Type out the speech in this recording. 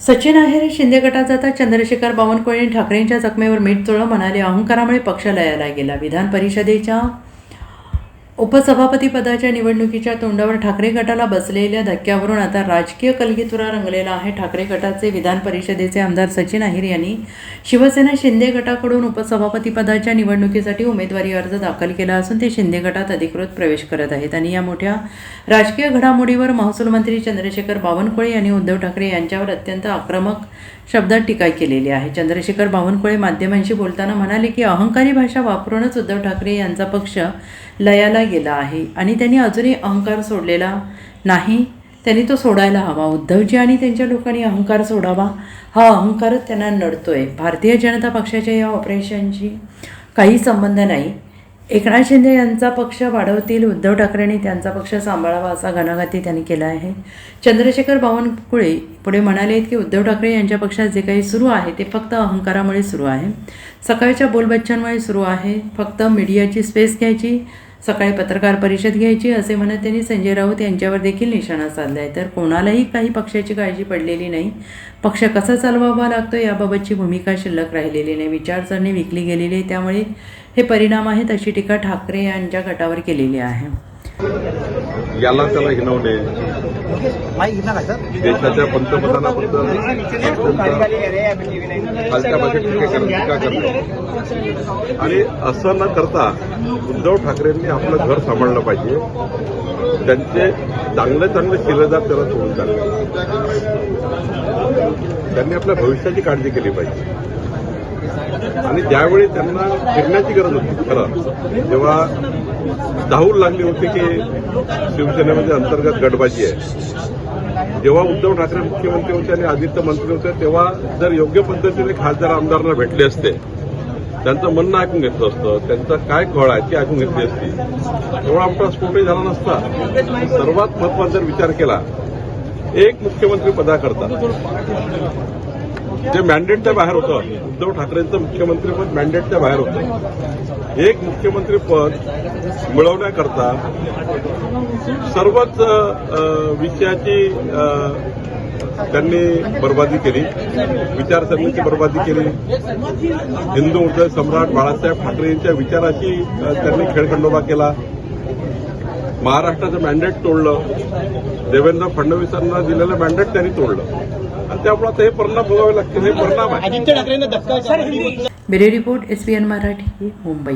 सचिन आहेर शिंदे गटात जाता चंद्रशेखर बावनकुळे ठाकरेंच्या जखमेवर मीठ चोळलं, म्हणाले अहंकारामुळे पक्ष लयाला गेला। विधान परिषदेच्या उपसभापतीपदाच्या निवडणुकीच्या तोंडावर ठाकरे गटाला बसलेल्या धक्क्यावरून आता राजकीय कलगीतुरा रंगलेला आहे। ठाकरे गटाचे विधान परिषदेचे आमदार सचिन आहेर यांनी शिवसेना शिंदे गटाकडून उपसभापतीपदाच्या निवडणुकीसाठी उमेदवारी अर्ज दाखल केला असून ते शिंदे गटात अधिकृत प्रवेश करत आहेत। आणि या मोठ्या राजकीय घडामोडीवर महसूल मंत्री चंद्रशेखर बावनकुळे यांनी उद्धव ठाकरे यांच्यावर अत्यंत आक्रमक शब्दात टीका केलेली आहे। चंद्रशेखर बावनकुळे माध्यमांशी बोलताना म्हणाले की अहंकारी भाषा वापरूनच उद्धव ठाकरे यांचा पक्ष लयाला गेला आहे आणि त्यांनी अजूनही अहंकार सोडलेला नाही, त्यांनी तो सोडायला हवा। उद्धवजी आणि त्यांच्या लोकांनी अहंकार सोडावा, हा अहंकारच त्यांना नडतोय। भारतीय जनता पक्षाच्या या ऑपरेशनशी काही संबंध नाही। एकनाथ शिंदे यांचा पक्ष वाढवतील, उद्धव ठाकरेंनी त्यांचा पक्ष सांभाळावा असा घणाघाती त्यांनी केला आहे। चंद्रशेखर बावनकुळे पुढे म्हणाले की उद्धव ठाकरे यांच्या पक्षात जे काही सुरू आहे ते फक्त अहंकारामुळे सुरू आहे, सकाळच्या बोलबच्चनमुळे सुरू आहे। फक्त मीडियाची स्पेस घ्यायची, सकाळी पत्रकार परिषद घ्यायची असे म्हणत त्यांनी संजय राऊत यांच्यावर देखील निशाणा साधला आहे। तर कोणालाही काही पक्षाची काळजी पडलेली नाही, पक्ष कसा चालवावा लागतो याबाबतची भूमिका शिल्लक राहिलेली नाही, विचारसरणी विकली गेलेली आहे, त्यामुळे हे परिणाम आहेत अशी टीका ठाकरे यांच्या गटावर केलेली आहे। याला त्याला हिनवणे, देशाच्या पंतप्रधानाबद्दल खालच्या भाषेत टीका करणे आणि असं न करता उद्धव ठाकरेंनी आपलं घर सांभाळलं पाहिजे। त्यांचे चांगले चांगले शिलेदार त्याला सोडून टाकले, त्यांनी आपल्या भविष्याची काळजी केली पाहिजे। आणि ज्यावेळी त्यांना फिरण्याची गरज होती, खरं जेव्हा धावून लागली होती की शिवसेनेमध्ये अंतर्गत गटबाजी आहे, जेव्हा उद्धव ठाकरे मुख्यमंत्री होते आणि आदित्य मंत्री होते, तेव्हा जर योग्य पद्धतीने खासदार आमदारांना भेटले असते, त्यांचं म्हणणं ऐकून घेतलं असतं, त्यांचा काय कळ आहे ती ऐकून घेतली असती, एवढा मोठा स्फोटही झाला नसता। सर्वात महत्वाचा जर विचार केला, एक मुख्यमंत्री पदाकरता जे मॅन्डेटच्या बाहेर होतं, उद्धव ठाकरेंचं मुख्यमंत्रीपद मॅन्डेटच्या बाहेर होतं, एक मुख्यमंत्री पद मिळवण्याकरता सर्वच विषयाची त्यांनी बर्बादी केली, विचारसरणीची बर्बादी केली। हिंदू हृदय सम्राट बाळासाहेब ठाकरे यांच्या विचाराशी त्यांनी खेळखंडोबा केला, महाराष्ट्राचं मॅन्डेट तोडलं, देवेंद्र फडणवीसांना दिलेलं मॅन्डेट त्यांनी तोडलं आणि त्यामुळे आता हे परिणाम भोगावे लागतील। हे परिणाम आहे। Bureau report SBN Marathi, Mumbai.